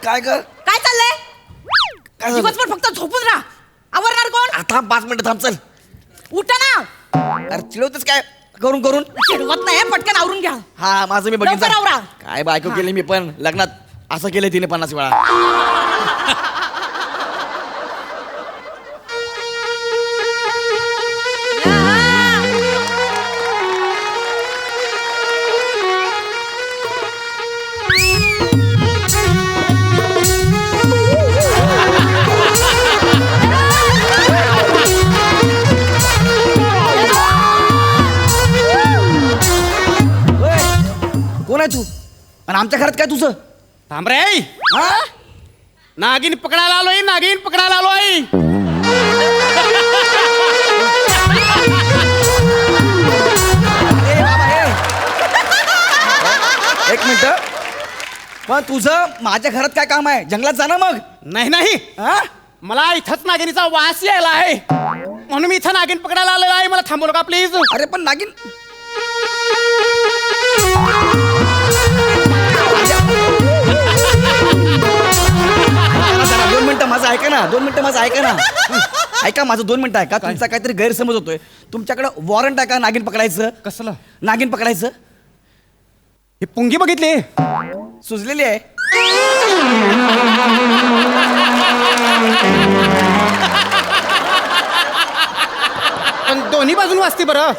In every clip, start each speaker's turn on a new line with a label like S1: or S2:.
S1: काय कर
S2: काय चाललंय?
S1: काय झालं?
S2: दिवसभर फक्त झोपून राहा. आवरणार कोण?
S1: आता 5 मिनिटं थांब चल.
S2: उठा ना.
S1: अरे चिडवतेस काय करून करून.
S2: चिडवत नाही, पटकन आवरून घ्या.
S1: हा माझं मी बघितलं.
S2: लवकर आवरा.
S1: काय बायको केली मी पण लग्नात असं केलं तिने 50 वेळा. कोण आहे तू आणि आमच्या घरात काय तुझं?
S3: थांब रे.
S1: हा?
S3: नागिन पकडायला आलोय, नागिन पकडायला आलोय.
S1: ए बाबा, ए. एक मिनिट. पण तुझं माझ्या घरात काय काम आहे? जंगलात जा ना मग.
S3: नाही नाही,
S1: हा?
S3: मला इथंच नागिनीचा वास यायला आहे म्हणून मी इथं नागिन पकडायला आलेलो आहे. मला थांबवलं का प्लीज?
S1: अरे पण नागिन जरा 2 मिनिटं माझं ऐका ना. 2 मिनिटं माझं ऐका ना. ऐका माझं 2 मिनिटं ऐका. तुमचा काहीतरी गैरसमज होतोय. तुमच्याकडे वॉरंट आहे का नागिन पकडायचं?
S3: कसलं?
S1: नागिन पकडायचं
S3: ही पुंगी बघितली?
S1: सुजलेली आहे.
S3: पण दोन्ही बाजून वाजते बरं.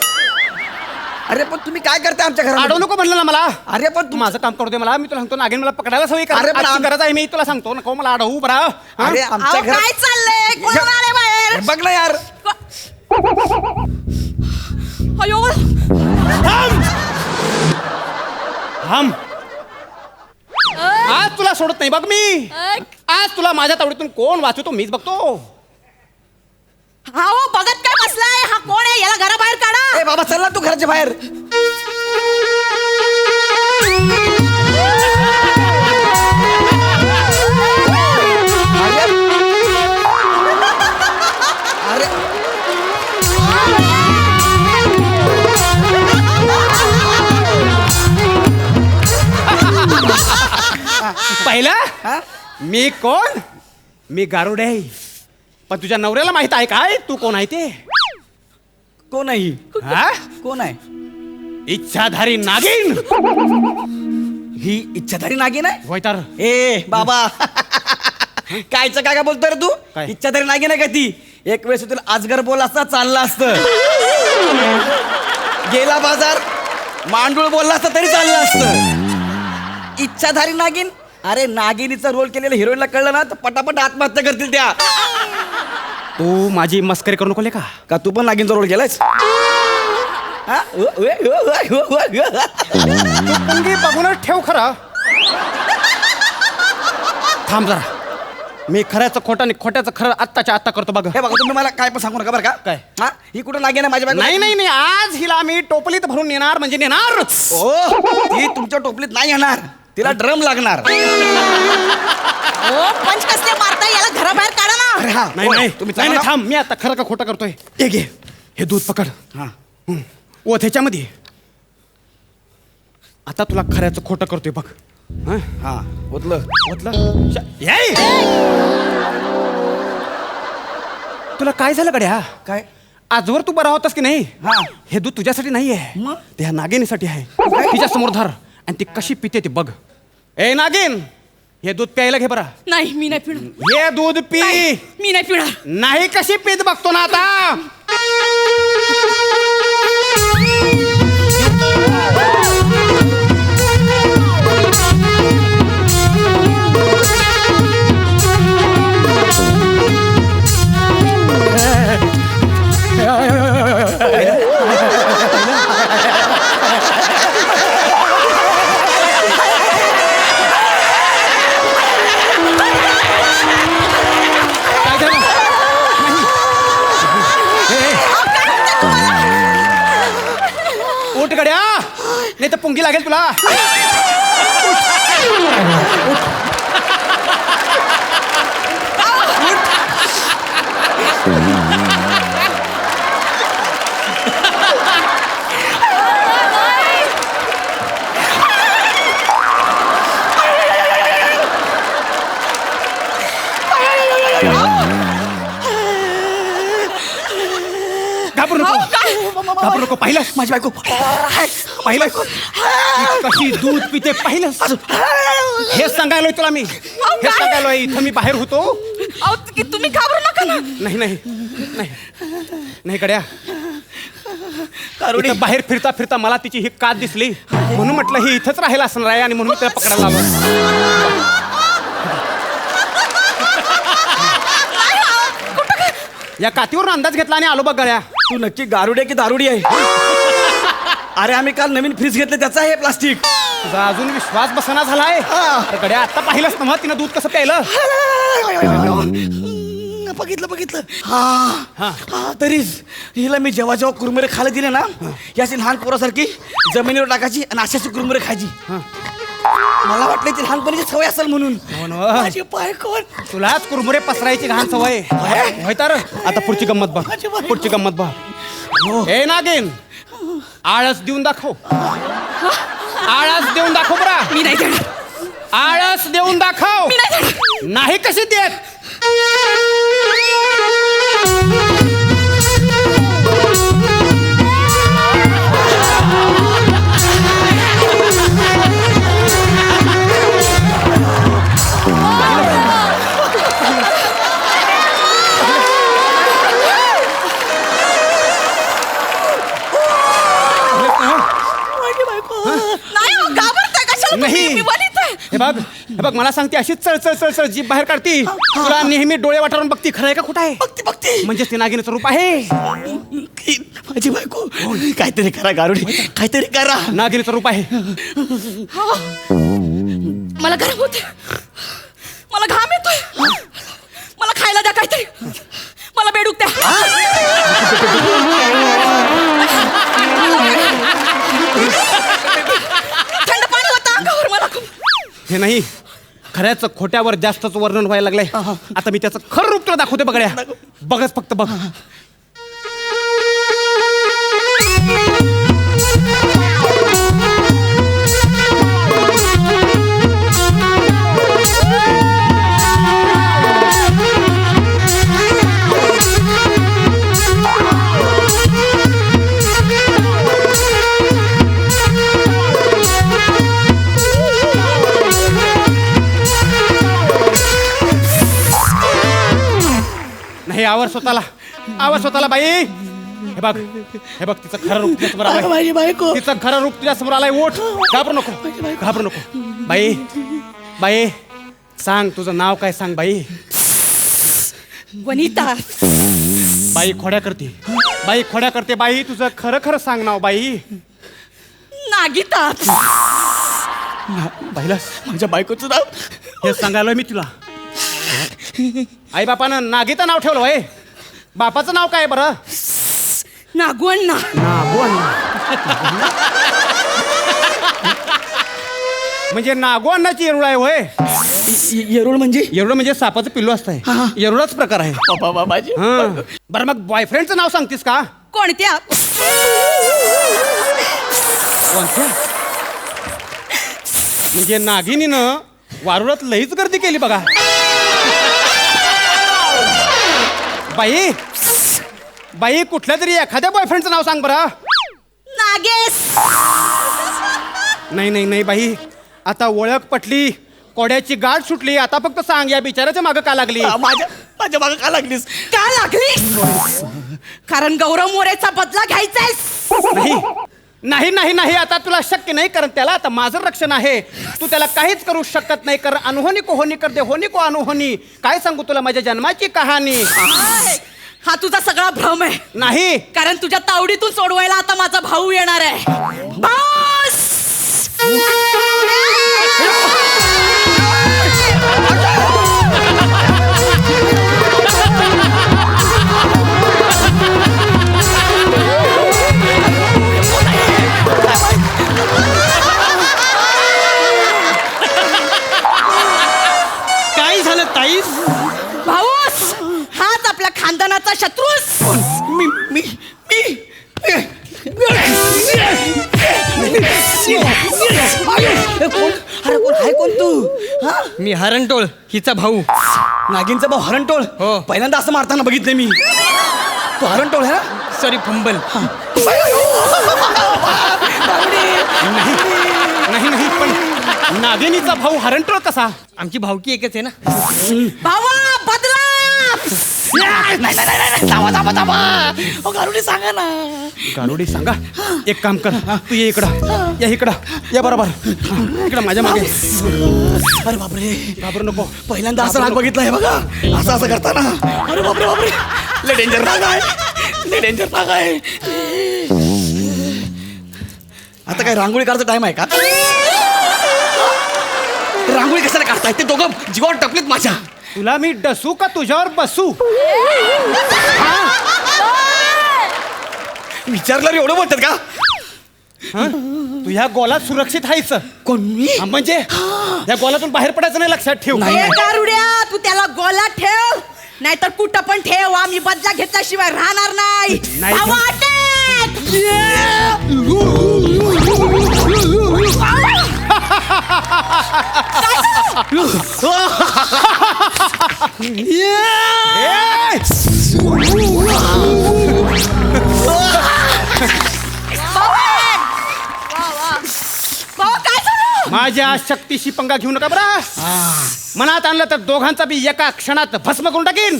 S1: अरे पण तुम्ही काय करताय आमच्या
S3: अडवू
S1: घरात?
S3: नको म्हणलं ना मला.
S1: अरे पण
S3: तू माझं काम करू दे मला. मी तुला सांगतो नागिन मला पकडायला सवय
S1: अरे पण
S3: आजची गरज आहे. मी तुला सांगतो नको मला अडवू बरं. हा?
S1: अरे
S2: अहो,
S1: आमच्या
S2: काय
S1: घरात
S2: चाललंय? कोण आले बाहेर?
S1: बघ ना यार.
S2: अयो,
S3: थांब थांब. आज तुला सोडत नाही बघ मी. आज तुला माझ्या तावडीतून कोण वाचवतो मीच बघतो.
S2: अहो, बघत काय बसलाय? हा कोण आहे? याला घराबाहेर काढा.
S1: ए बाबा चल ना तू घराच्या बाहेर. अरे
S3: पहिला
S1: हा?
S3: मी कोण? मी गारुड आहे. पण तुझ्या नवऱ्याला माहित आहे काय तू कोण आहे ते?
S1: कोण आहे ही?
S3: हा?
S1: कोण आहे
S3: इच्छाधारी नागिन.
S1: ही? इच्छाधारी नागिन आहे?
S3: होय तर.
S1: ए बाबा कायचं काय बोलतोय रे तू?
S3: काय?
S1: इच्छाधारी नागिन आहे का ती? एक वेळेस तुला अजगर बोल असता चालला असतं. गेला बाजार मांडूळ बोलला असता तरी चाललं असतं. इच्छाधारी नागिन? अरे नागिनीचा रोल केलेल्या हिरोईनला कळलं ना तर पटापट आत्महत्या करतील त्या.
S3: तू माझी मस्करी करू नको का?
S1: का तू पण नागिनचा रोल केलायस? हा?
S3: पुंगी बघूनच ठेव खरं. थांब जरा. मी खऱ्याचं खोटं आणि खोट्याचं खरं आत्ताच्या आत्ता करतो बघ.
S1: हे बघा तुम्ही मला काय पण सांगू नका बरं का?
S3: काय?
S1: हा? ही कुठं नागिन आहे माझ्या बायको?
S3: नाही नाही नाही, आज हिला मी टोपलीत भरून नेणार म्हणजे नेणार.
S1: ओ ती तुमच्या टोपलीत नाही येणार. तिला ड्रम लागणार.
S2: ओ, पंच कसले मारताय? याला घराबाहेर काढा ना.
S1: अरे हा
S3: नाही नाही
S1: तुम्ही
S3: नाही
S1: चला
S3: नाही,
S1: ना.
S3: थांब. मी आता खरं का खोटं करतोय. हे घे, हे दूध पकड.
S1: हा.
S3: ओ त्याच्यामध्ये आता तुला खऱ्याचं खोटं करतोय बघ. हं?
S1: हा ओतलं.
S3: ओतलं? ये! तुला काय झालं गड्या?
S1: काय?
S3: आजवर तू बरा होतास की नाही?
S1: हा.
S3: हे दूध तुझ्यासाठी नाही आहे.
S1: मग?
S3: ते ह्या नागिनीसाठी आहे. तिच्या समोर धर आणि ती कशी पिते ते बघ. ए नागिन, हे दूध प्यायला घे बरा.
S2: नाही, मी नाही पिणार.
S3: हे दूध पी.
S2: नाही, मी नाही पिणार.
S3: नाही कशी पीत बघतो ना आता. उठ गड्या, नाही तर पुंगी लागेल तुला. घाबरू नको. पाहिलंस
S1: माझी बायको
S3: पाहिलंस ती कशी दूध पिते पाहिलंस. हे सांगायलोय तुला मी. हे सांगायलोय. इथं मी बाहेर होतो.
S2: अहो, तुम्ही घाबरू नका ना.
S3: नाही नाही नाही नाही गड्या.
S1: कारुडी
S3: इथं बाहेर फिरता फिरता मला तिची ही कात दिसली म्हणून म्हटलं ही इथंच राहिला असणार आहे आणि म्हणून मी त्याला पकडायला लावलं. या कातीवरून अंदाज घेतला आणि आलो बघ गड्या.
S1: तू नक्की गारुडी आहे की दारुडी आहे? अरे आम्ही काल नवीन फ्रीज घेतले त्याचं आहे प्लास्टिक.
S3: तुझा अजून विश्वास बसना झालाय. अरे गड्या आता पाहिलंच ना तिनं दूध कसं प्यायलं.
S1: बघितलं हा तरीच हिला मी जेव्हा जेव्हा कुरमुरे खायला दिले ना याची लहान पोरासारखी जमिनीवर टाकायची आणि अशाची कुरमुरे खायची. मला वाटलं ती लहानपणीची सवय असेल म्हणून. माझी बायको
S3: तुलाच कुरमुरे पसरायची घाण सवय होय तर. आता पुढची गंमत बघ. पुढची गंमत बघ. हे नागिन आळस देऊन दाखव. आळस देऊन दाखव बरा.
S2: मी नाही देणार.
S3: आळस देऊन दाखव.
S2: मी नाही देणार.
S3: नाही कशी देत.
S2: नाही हो, घाबरताय कशाला तुम्ही?
S3: नाही.
S2: मी वलीत आहे.
S3: हे बघ मला सांगते अशीच चळ चळ चळ चळ जीभ बाहेर काढती. तुला नेहमी डोळे वाटारून बघती. खरं आहे का खोटं आहे?
S1: बघते
S3: म्हणजे ती नागिनीचं रूप आहे.
S1: माझी बायको काहीतरी करा गारुडी काहीतरी करा.
S3: नागिनीचं रूप आहे.
S2: मला गरम होते. मला घाम येतोय. मला खायला द्या काहीतरी. मला बेडूक द्या. थंड पाणी होतं अंगावर मला खूप.
S3: हे नाही खऱ्याच खोट्यावर जास्तच वर्णन व्हायला लागलंय. आता मी त्याचं खरं रूप तुला दाखवते बघड्या. बघच फक्त बघ. नाही आवर स्वतःला बाई. हे बघ तिचं खरं रूप तुझ्या समोर आलंय.
S1: माझी बायको
S3: तिचं खरं रूप तुझ्या समोर आलंय. ओठ. घाबरू नको. बाई सांग तुझं नाव काय सांग बाई.
S2: वनिता.
S3: बाई खोड्या करते. बाई तुझं खरं खरं सांग नाव बाई.
S2: नागिता.
S3: पाहिलंस
S1: माझ्या बायकोचं नाव
S3: हे सांगायला मी तुला. आई बापानं नागिता नाव ठेवलं वय. बापाचं नाव काय बरं?
S2: नागवण्णा.
S3: म्हणजे नागोअण्णाची येरुळ आहे होय.
S1: येरूळ
S3: म्हणजे सापाचं पिल्लू असतंय. येरुळाच प्रकार आहे. बरं मग बॉयफ्रेंडचं नाव सांगतेस का?
S2: कोणत्या?
S3: कोणत्या? म्हणजे नागिनीनं वारुळात लईच गर्दी केली बघा. बाई कुठल्या तरी एखाद्या बॉयफ्रेंडचं नाव सांग बरं.
S2: नागेश.
S3: नाही बाई आता ओळख पटली. कोड्याची गाठ सुटली. आता फक्त सांग या बिचाराच्या मागं का लागली?
S1: माझ्या मागं का लागलीस?
S2: का लागली? कारण गौरव मोरेचा बदला घ्यायचाय.
S3: नाही आता तुला शक्य नाही. कारण त्याला आता माझं रक्षण आहे. तू त्याला काहीच करू शकत नाही. कर अनहोनी को होनी कर दे होनी को अनहोनी. काय सांगू तुला माझ्या जन्माची कहाणी.
S2: हा तुझा सगळा भ्रम आहे.
S3: नाही
S2: कारण तुझ्या तावडीतून सोडवायला आता माझा भाऊ येणार आहे. बस.
S1: काय झालं ताईस?
S2: भाऊस हाच आपल्या खानदानाचा शत्रूस.
S1: मी मी मी कोण तू?
S4: मी हरणटोळ हिचा भाऊ.
S1: नागिनचा भाऊ हरणटोळ.
S4: हो.
S1: पहिल्यांदा असं मारताना बघितलं मी. तू हरणटोळ आहे ना?
S4: Sorry fumble.
S3: नाही नाही पण नागिनीचा भाऊ हरणटोळ कसा?
S4: आमची भावकी एकच आहे ना.
S2: भावा बदला.
S1: नाही थांबा गारुडी सांगा ना.
S3: गारुडी सांगा. एक काम कर, तू ये इकडं, या इकडं, या बरोबर इकडं माझ्या मागे.
S1: अरे बापरे,
S3: घाबरू नको.
S1: पहिल्यांदा असं नाग बघितलंय बघा, असं करताना. अरे बापरे बापरे, लय डेंजर नाग आहे, लय डेंजर नाग आहे. आता काय रांगोळी काढायचा टाइम आहे का? रांगोळी कशाला काढताय? ते दोघं जीवावर टपलेत माझ्या.
S3: तुला मी डसू का तुझ्यावर बसू?
S1: विचारल्यावर एवढं बोलतात का?
S3: तू ह्या गोलात सुरक्षित आहेस.
S1: कोण मी?
S3: म्हणजे या गोलातून बाहेर पडायचं नाही, लक्षात ठेव.
S1: नाही.
S2: ए गारुड्या, तू त्याला गोलात ठेव, नाहीतर कुठं पण ठेव, आम्ही बदला घेतल्याशिवाय राहणार नाही.
S3: नाही.
S2: भावा, अटॅक!
S3: ए!
S2: भावा, काय झालं?
S3: माझ्या शक्तीशी पंगा घेऊ नका बरं. मनात आणलं तर दोघांचा बी एका क्षणात भस्म करून टाकीन.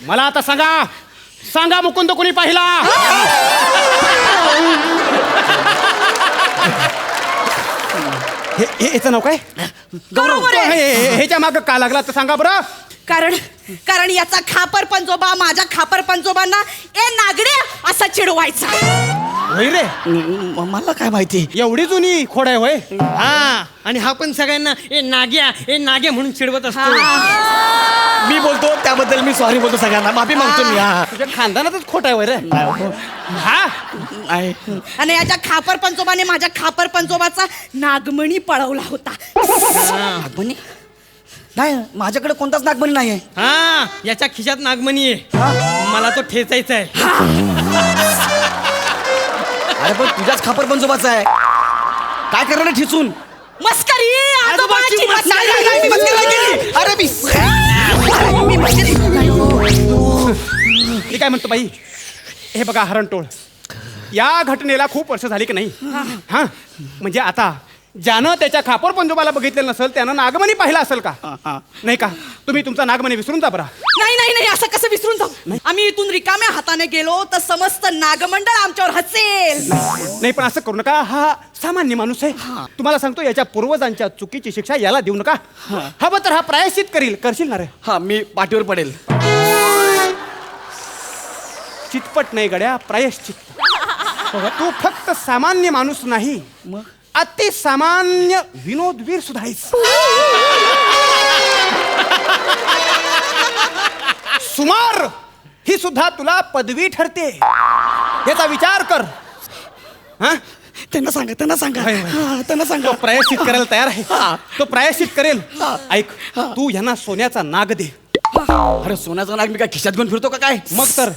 S3: मला आता सांगा, सांगा मुकुंद कोणी पाहिला? याचं नाव काय?
S2: बरोबर आहे.
S3: ह्याच्या माग का लागला तर सांगा बरं.
S2: कारण याचा खापर पंजोबा माझ्या खापर पंजोबांना ए नागडे असा चिडवायचा.
S3: होय रे,
S1: मला काय माहिती.
S3: एवढी जुनी खोड आहे होय.
S4: हा, आणि हा पण सगळ्यांना ए नाग्या म्हणून चिडवत असतो.
S1: मी बोलतो त्याबद्दल मी सॉरी बोलतो सगळ्यांना, माफी मागतो मी.
S3: तुझ्या खानदानातच खोट आहे होय रे. हा,
S1: आहे.
S2: आणि याच्या खापर पंजोबाने माझ्या खापर पंजोबाचा नागमणी पळवला होता.
S1: नागमणी? नाही, माझ्याकडे कोणताच नागमणी नाहीये.
S4: हा, याच्या खिशात नागमणी आहे. मला तो ठेचायचा आहे.
S1: अरे पण तुझ्याच खापर पंजोबाचा आहे, काय करणार आहे ठिचून?
S2: मस्करी, आजोबाची
S1: नाही, नाही, नाही, मी मस्करी नाही केली. अरे
S2: मी मस्करी.
S3: मी काय म्हणतो बाई, हे बघा हरणटोळ, या घटनेला खूप वर्ष झाली की नाही? हा, म्हणजे आता ज्यानं त्याच्या खापर पंजोबाला बघितलेलं नसेल त्यानं नागमणी पाहिला असेल का? नाही का? तुम्ही तुमचा नागमणी विसरून जा बरा.
S2: नाही असं कसं विसरून जाऊ? आम्ही इथून रिकाम्या हाताने गेलो तर समस्त नागमंडळ आमच्यावर हसेल.
S3: नाही पण असं करू नका, हा सामान्य माणूस आहे. तुम्हाला सांगतो, याच्या पूर्वजांच्या चुकीची शिक्षा याला देऊ नका. हवं तर हा प्रायश्चित करशील ना रे?
S1: हा, मी पाठीवर पडेल.
S3: चितपट नाही गड्या, प्रायश्चित. तू फक्त सामान्य माणूस नाही,
S1: मग
S3: अति सामान्य विनोदवीर सुद्धा आहेस. सुमार ही सुद्धा तुला पदवी ठरते, याचा विचार कर. हा,
S1: त्यांना सांगा, त्यांना सांगा. हा, त्यांना सांगा.
S3: तो प्रायश्चित करायला तयार आहे. तो प्रायश्चित करेल. ऐक, तू यांना सोन्याचा नाग दे.
S1: अरे सोन्याचा नाग मी काय खिशात घेऊन फिरतो का काय?
S3: मग तर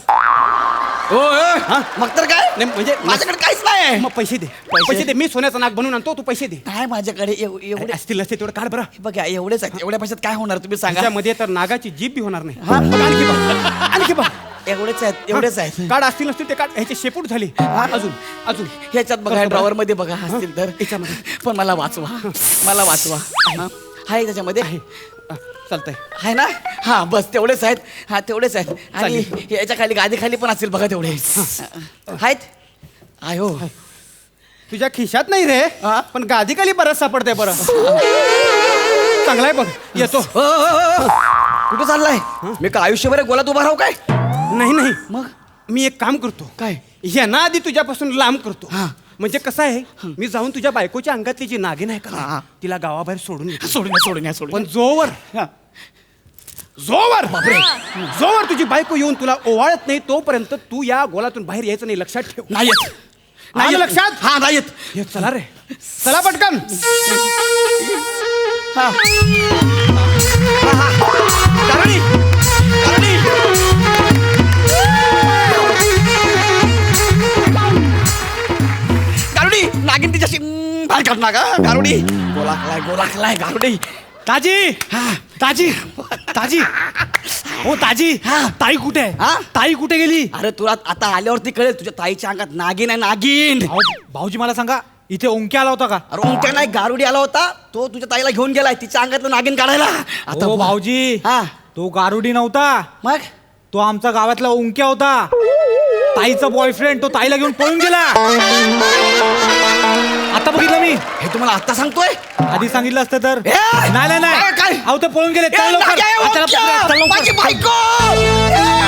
S1: मग तर काय?
S3: नाही, म्हणजे
S1: माझ्याकडे काहीच नाही.
S3: मग पैसे दे, पैसे दे. मी सोन्याचा नाग बनवून आणतो, तू पैसे दे.
S1: काय माझ्याकडे एवढे
S3: असतील असते तेवढं काढ बरं.
S1: बघा, एवढेच आहेत. एवढ्या पैशात काय होणार तुम्ही सांगा?
S3: त्याच्यामध्ये तर नागाची जीभ बी होणार नाही. बघ, आणखी बघ, आणखी बघ.
S1: एवढेच आहेत, एवढेच आहेत.
S3: काढ, असतील नसतील ते काढ. ह्याची शेपूट झाली. अजून अजून
S1: ह्याच्यात बघा, ड्रॉवर मध्ये बघा, असतील तर.
S3: याच्यामध्ये.
S1: पण मला वाचवा, मला वाचवा. हा, आहे त्याच्यामध्ये?
S3: चालतंय.
S1: आहे ना? हा, बस तेवढेच आहेत. हा, तेवढेच आहेत. आणि याच्या खाली, गादी खाली पण असतील बघा, तेवढे आहेत. आय हो,
S3: तुझ्या खिशात नाही रे,
S1: हा?
S3: पण गादीखाली बरंच सापडतंय. बरं, चांगला आहे बघ. येतो.
S1: कुठं चाललाय? मी का आयुष्यभर गोलात उभा राहू काय?
S3: नाही,
S1: मग
S3: मी एक काम करतो.
S1: काय?
S3: यांना आधी तुझ्यापासून लांब करतो.
S1: हा.
S3: म्हणजे कसं आहे, मी जाऊन तुझ्या बायकोच्या अंगातली जी नागिन आहे
S1: हा.
S3: का, तिला गावाबाहेर सोडून येतो.
S1: सोडून
S3: पण जोवर जोवर तुझी बायको येऊन तुला ओवाळत नाही, तोपर्यंत तू या गोलातून बाहेर यायचं नाही, लक्षात ठेव.
S1: नाही येत.
S3: आलं लक्षात?
S1: हा, नाही येत.
S3: हे चला रे, चला पटकन.
S1: हा. कारणी, कारणी. गारुडी, नागिन तिच्याशी बाहेर काढणार का? गारुडी, गोलाखलाय गारुडी.
S3: ताजी,
S1: हा,
S3: ताजी, ताजी.
S5: हो ताजी
S1: हा.
S5: ताई कुठे आहे
S1: हा?
S5: ताई कुठे गेली
S1: अरे तुला आता आल्यावरती कळेल तुझ्या ताईच्या अंगात नागिन आहे नागिन.
S5: भाऊजी मला सांगा इथे ओंक्या आला होता का
S1: अरे ओंक्या नाही गारुडी आला होता तो तुझ्या ताईला घेऊन गेलाय तिच्या अंगातलं नागिन काढायला. आता
S5: हो
S1: बोल.
S5: भाऊजी
S1: हा
S5: तो गारुडी नव्हता
S1: मग
S5: तो आमचा गावातला ओंक्या होता ताईचा बॉयफ्रेंड तो ताईला घेऊन पळून गेला आता बघितलं मी
S1: हे तुम्हाला आता सांगतोय.
S5: आधी सांगितलं असतं तर
S1: ए!
S5: नाही नाही
S1: काय?
S5: नाही अहो ते पळून गेले
S1: ए,
S5: चल लवकर.
S1: नाग्या,
S5: चला,
S1: ओंक्या!
S5: चल लवकर.
S1: माझी बायको ए!